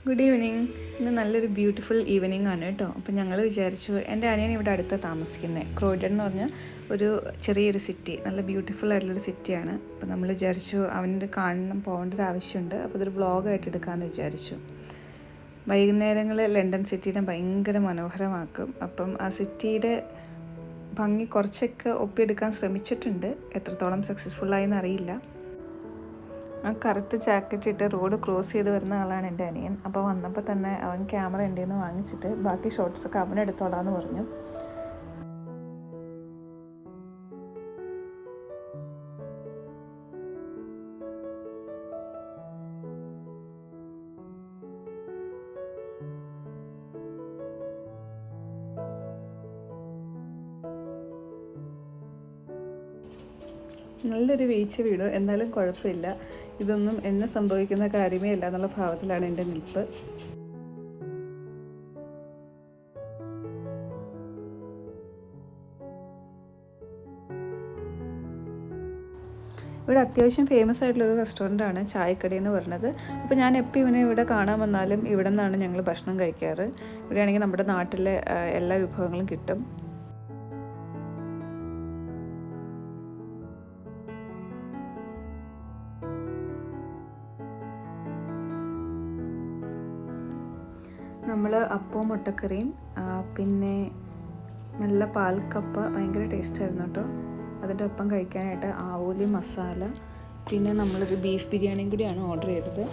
Good evening. ഇന്ന് നല്ലൊരു beautiful evening ആണ് കേട്ടോ. അപ്പം ഞങ്ങൾ വിചാരിച്ചു, എൻ്റെ അനിയൻ ഇവിടെ അടുത്ത് താമസിക്കുന്നത്, ക്രോയ്ഡൺ എന്ന് പറഞ്ഞ ഒരു ചെറിയൊരു സിറ്റി, നല്ല ബ്യൂട്ടിഫുൾ ആയിട്ടുള്ളൊരു സിറ്റിയാണ്. അപ്പം നമ്മൾ വിചാരിച്ചു അവൻ്റെ കാണണം, പോകേണ്ട ഒരു ആവശ്യമുണ്ട്. അപ്പോൾ ഇതൊരു വ്ളോഗായിട്ട് എടുക്കാമെന്ന് വിചാരിച്ചു. വൈകുന്നേരങ്ങളിൽ ലണ്ടൻ സിറ്റീനെ ഭയങ്കര മനോഹരമാക്കും. അപ്പം ആ സിറ്റിയുടെ ഭംഗി കുറച്ചൊക്കെ ഒപ്പിയെടുക്കാൻ ശ്രമിച്ചിട്ടുണ്ട്. എത്രത്തോളം സക്സസ്ഫുള്ളായെന്ന് അറിയില്ല. ആ കറുത്ത ജാക്കറ്റ് ഇട്ട് റോഡ് ക്രോസ് ചെയ്ത് വരുന്ന ആളാണ് എൻ്റെ അനിയൻ. അപ്പോൾ വന്നപ്പോൾ തന്നെ അവൻ ക്യാമറ എൻ്റെ നിന്ന് വാങ്ങിച്ചിട്ട് ബാക്കി ഷോട്ട്സൊക്കെ അവനെടുത്തോളാന്ന് പറഞ്ഞു. നല്ലൊരു വീഴ്ച വീണു, എന്നാലും കുഴപ്പമില്ല. ഇതൊന്നും എന്നെ സംഭവിക്കുന്ന കാര്യമേ അല്ല എന്നുള്ള ഭാവത്തിലാണ് എൻ്റെ നിൽപ്പ്. ഇവിടെ അത്യാവശ്യം ഫേമസ് ആയിട്ടുള്ളൊരു റെസ്റ്റോറൻ്റാണ് ചായക്കടി എന്ന് പറയുന്നത്. അപ്പോൾ ഞാൻ എപ്പോൾ ഇവനെ ഇവിടെ കാണാൻ വന്നാലും ഇവിടെ നിന്നാണ് ഞങ്ങൾ ഭക്ഷണം കഴിക്കാറ്. ഇവിടെയാണെങ്കിൽ നമ്മുടെ നാട്ടിലെ എല്ലാ വിഭവങ്ങളും കിട്ടും. നമ്മൾ അപ്പവും മുട്ടക്കറിയും പിന്നെ നല്ല പാൽക്കപ്പ ഭയങ്കര ടേസ്റ്റായിരുന്നു കേട്ടോ. അതിൻ്റെ ഒപ്പം കഴിക്കാനായിട്ട് ആവോലി മസാല, പിന്നെ നമ്മളൊരു ബീഫ് ബിരിയാണിയും കൂടിയാണ് ഓർഡർ ചെയ്തത്.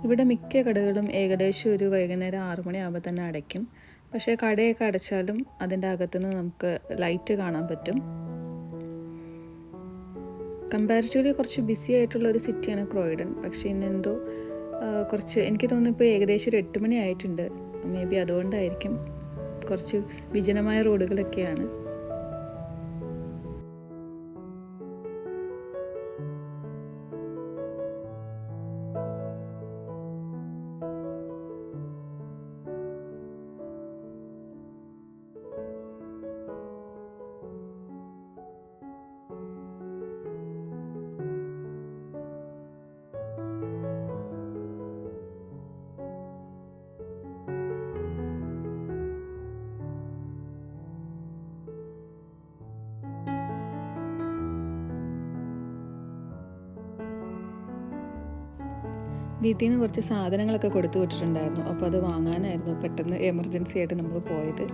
ഇവിടെ മിക്ക കടകളും ഏകദേശം ഒരു വൈകുന്നേരം 6 മണിയാകുമ്പോൾ തന്നെ അടയ്ക്കും. പക്ഷേ കടയൊക്കെ അടച്ചാലും അതിൻ്റെ അകത്തുനിന്ന് നമുക്ക് ലൈറ്റ് കാണാൻ പറ്റും. കമ്പാരിറ്റീവ്ലി കുറച്ച് ബിസി ആയിട്ടുള്ള ഒരു സിറ്റിയാണ് ക്രോയ്ഡൺ. പക്ഷേ ഇന്നെന്തോ കുറച്ച്, എനിക്ക് തോന്നുന്നു ഇപ്പോൾ ഏകദേശം ഒരു 8 മണി ആയിട്ടുണ്ട്. മേ ബി അതുകൊണ്ടായിരിക്കും കുറച്ച് വിജനമായ റോഡുകളൊക്കെയാണ്. വീട്ടിൽ നിന്ന് കുറച്ച് സാധനങ്ങളൊക്കെ കൊടുത്തു വിട്ടിട്ടുണ്ടായിരുന്നു. അപ്പോൾ അത് വാങ്ങാനായിരുന്നു പെട്ടെന്ന് എമർജൻസി ആയിട്ട് നമ്മൾ പോയത്.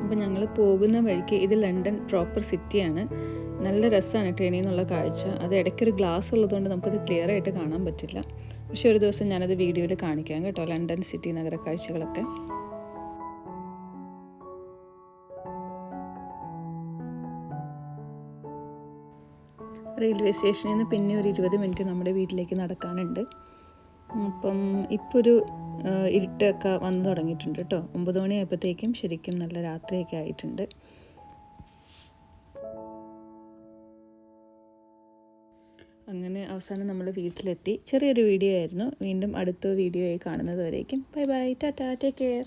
അപ്പോൾ ഞങ്ങൾ പോകുന്ന വഴിക്ക്, ഇത് ലണ്ടൻ പ്രോപ്പർ സിറ്റിയാണ്. നല്ല രസമാണ് ട്രെയിനിൽ നിന്നുള്ള കാഴ്ച. അത് ഇടയ്ക്കൊരു ഗ്ലാസ് ഉള്ളതുകൊണ്ട് നമുക്കത് ക്ലിയർ ആയിട്ട് കാണാൻ പറ്റില്ല. പക്ഷെ ഒരു ദിവസം ഞാനത് വീഡിയോയിൽ കാണിക്കാം കേട്ടോ, ലണ്ടൻ സിറ്റി നഗര കാഴ്ചകളൊക്കെ. റെയിൽവേ സ്റ്റേഷനിൽ നിന്ന് പിന്നെ ഒരു 20 മിനിറ്റ് നമ്മുടെ വീട്ടിലേക്ക് നടക്കാനുണ്ട്. അപ്പം ഇപ്പോൾ ഒരു ഇരുട്ടൊക്കെ വന്നു തുടങ്ങിയിട്ടുണ്ട് കേട്ടോ. 9 മണിയായപ്പോഴത്തേക്കും ശരിക്കും നല്ല രാത്രിയൊക്കെ ആയിട്ടുണ്ട്. അങ്ങനെ അവസാനം നമ്മൾ വീട്ടിലെത്തി. ചെറിയൊരു വീഡിയോ ആയിരുന്നു. വീണ്ടും അടുത്ത വീഡിയോ ആയി കാണുന്നത് വരേക്കും bye bye, Tata, take care.